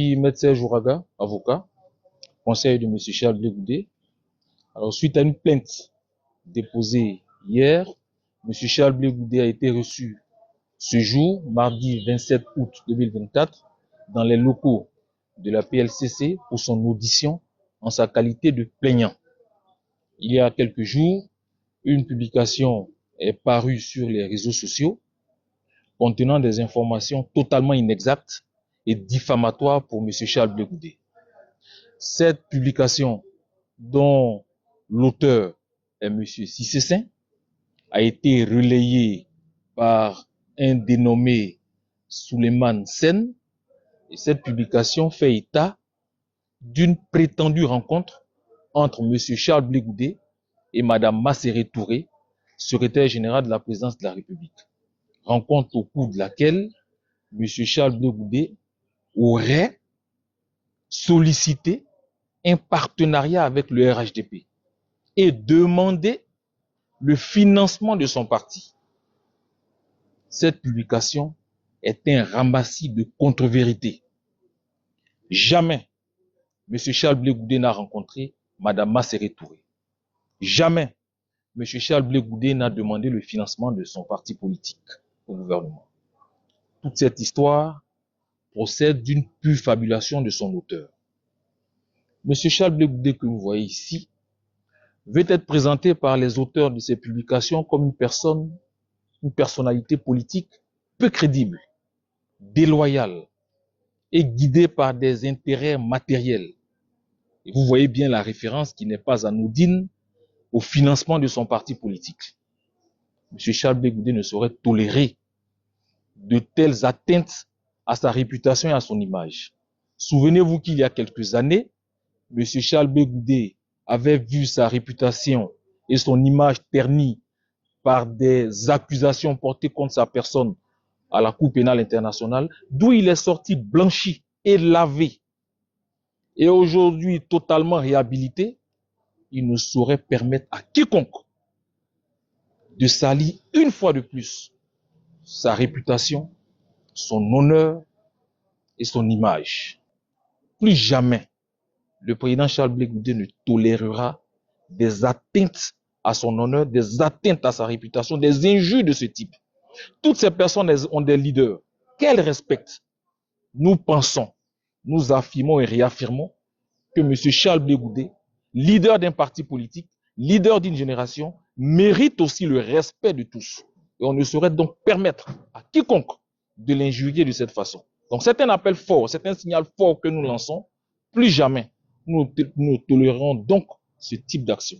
Maître Jouraga, avocat, conseil de M. Charles Blé Goudé. Alors, suite à une plainte déposée hier, M. Charles Blé Goudé a été reçu ce jour, mardi 27 août 2024, dans les locaux de la PLCC pour son audition en sa qualité de plaignant. Il y a quelques jours, une publication est parue sur les réseaux sociaux contenant des informations totalement inexactes et diffamatoires pour M. Charles Blé Goudé. Cette publication, dont l'auteur est M. Cissé, a été relayée par un dénommé Souleymane Sen, et cette publication fait état d'une prétendue rencontre entre M. Charles Blé Goudé et Mme Masséré Touré, secrétaire générale de la présidence de la République. Rencontre au cours de laquelle M. Charles Blé Goudé aurait sollicité un partenariat avec le RHDP et demandé le financement de son parti. Cette publication est un ramassis de contre-vérités. Jamais M. Charles Blé Goudé n'a rencontré Mme Masséré Touré. Jamais M. Charles Blé Goudé n'a demandé le financement de son parti politique au gouvernement. Toute cette histoire procède d'une pure fabulation de son auteur. M. Charles Blé Goudé que vous voyez ici veut être présenté par les auteurs de ces publications comme une personnalité politique peu crédible, déloyale et guidée par des intérêts matériels. Et vous voyez bien la référence qui n'est pas anodine au financement de son parti politique. M. Charles Blé Goudé ne saurait tolérer de telles atteintes à sa réputation et à son image. Souvenez-vous qu'il y a quelques années, M. Charles Blé Goudé avait vu sa réputation et son image ternie par des accusations portées contre sa personne à la Cour pénale internationale, d'où il est sorti blanchi et lavé. Et aujourd'hui, totalement réhabilité, il ne saurait permettre à quiconque de salir une fois de plus sa réputation, son honneur et son image. Plus jamais le président Charles Blé Goudé ne tolérera des atteintes à son honneur, des atteintes à sa réputation, des injures de ce type. Toutes ces personnes ont des leaders qu'elles respectent. Nous pensons, nous affirmons et réaffirmons que M. Charles Blé Goudé, leader d'un parti politique, leader d'une génération, mérite aussi le respect de tous. Et on ne saurait donc permettre à quiconque de l'injurier de cette façon. Donc c'est un appel fort, c'est un signal fort que nous lançons. Plus jamais nous tolérerons donc ce type d'action.